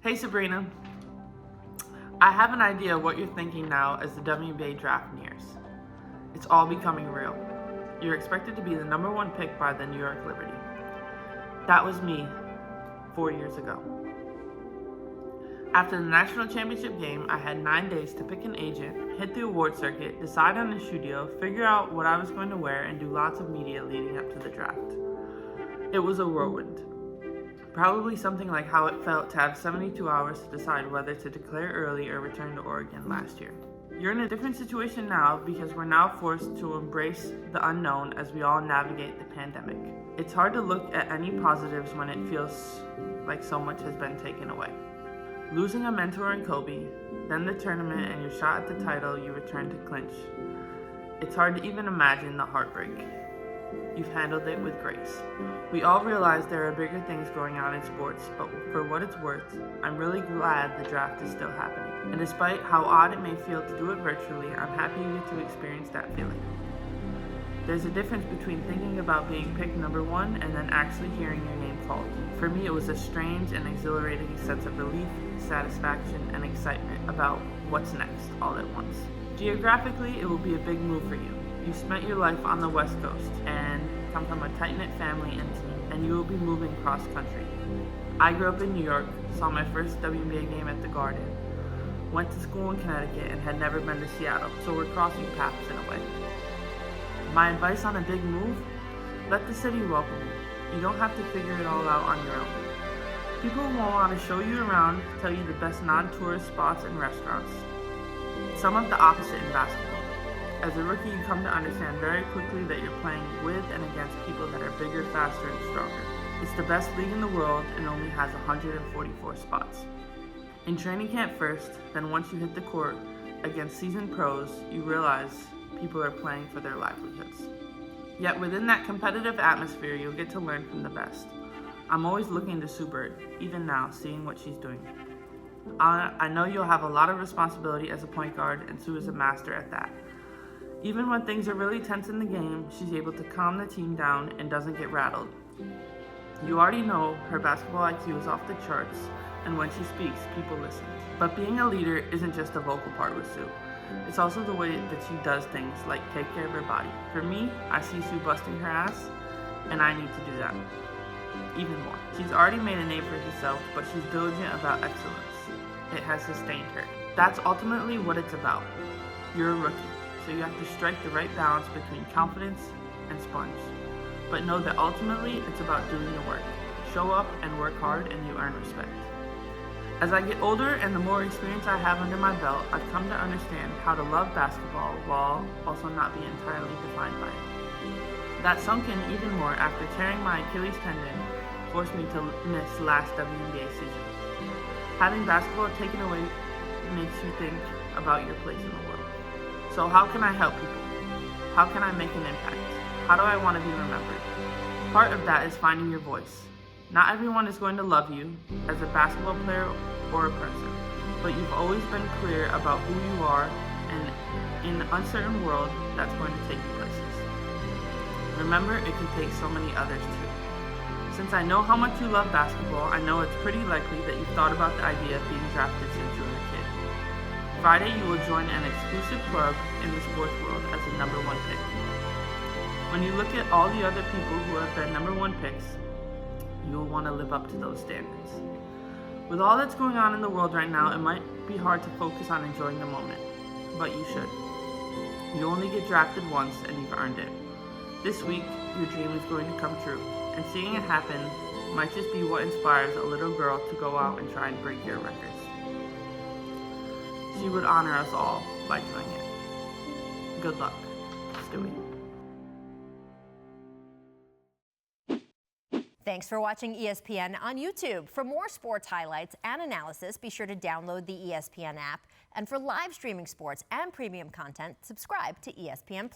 Hey Sabrina, I have an idea of what you're thinking now as the WNBA draft nears. It's all becoming real. You're expected to be the number one pick by the New York Liberty. That was me 4 years ago. After the national championship game, I had 9 days to pick an agent, hit the award circuit, decide on a shoe deal, figure out what I was going to wear, and do lots of media leading up to the draft. It was a whirlwind. Probably something like how it felt to have 72 hours to decide whether to declare early or return to Oregon last year. You're in a different situation now because we're now forced to embrace the unknown as we all navigate the pandemic. It's hard to look at any positives when it feels like so much has been taken away. Losing a mentor in Kobe, then the tournament and your shot at the title you return to clinch. It's hard to even imagine the heartbreak. You've handled it with grace. We all realize there are bigger things going on in sports, but for what it's worth, I'm really glad the draft is still happening. And despite how odd it may feel to do it virtually, I'm happy you get to experience that feeling. There's a difference between thinking about being picked number one and then actually hearing your name called. For me, it was a strange and exhilarating sense of relief, satisfaction, and excitement about what's next all at once. Geographically, it will be a big move for you. You spent your life on the West Coast and come from a tight-knit family and team, and you will be moving cross-country. I grew up in New York, saw my first WNBA game at the Garden, went to school in Connecticut, and had never been to Seattle, so we're crossing paths in a way. My advice on a big move? Let the city welcome you. You don't have to figure it all out on your own. People will want to show you around, tell you the best non-tourist spots and restaurants. Some of the opposite in basketball. As a rookie, you come to understand very quickly that you're playing with and against people that are bigger, faster, and stronger. It's the best league in the world and only has 144 spots. In training camp first, then once you hit the court against seasoned pros, you realize people are playing for their livelihoods. Yet within that competitive atmosphere, you'll get to learn from the best. I'm always looking to Sue Bird, even now, seeing what she's doing. I know you'll have a lot of responsibility as a point guard, and Sue is a master at that. Even when things are really tense in the game, she's able to calm the team down and doesn't get rattled. You already know her basketball IQ is off the charts, and when she speaks, people listen. But being a leader isn't just a vocal part with Sue. It's also the way that she does things, like take care of her body. For me, I see Sue busting her ass, and I need to do that even more. She's already made a name for herself, but she's diligent about excellence. It has sustained her. That's ultimately what it's about. You're a rookie. So you have to strike the right balance between confidence and sponge. But know that ultimately it's about doing the work. Show up and work hard and you earn respect. As I get older and the more experience I have under my belt, I've come to understand how to love basketball while also not be entirely defined by it. That sunk in even more after tearing my Achilles tendon forced me to miss last WNBA season. Having basketball taken away makes you think about your place in the world. So how can I help people? How can I make an impact? How do I want to be remembered? Part of that is finding your voice. Not everyone is going to love you as a basketball player or a person, but you've always been clear about who you are, and in an uncertain world, that's going to take you places. Remember, it can take so many others too. Since I know how much you love basketball, I know it's pretty likely that you've thought about the idea of being drafted since you were a kid. Friday, you will join an exclusive club in the sports world as a number one pick. When you look at all the other people who have been number one picks, you will want to live up to those standards. With all that's going on in the world right now, it might be hard to focus on enjoying the moment, but you should. You only get drafted once and you've earned it. This week, your dream is going to come true, and seeing it happen might just be what inspires a little girl to go out and try and break your records. She would honor us all by doing it. Good luck, Stewie. Thanks for watching ESPN on YouTube. For more sports highlights and analysis, be sure to download the ESPN app. And for live streaming sports and premium content, subscribe to ESPN+.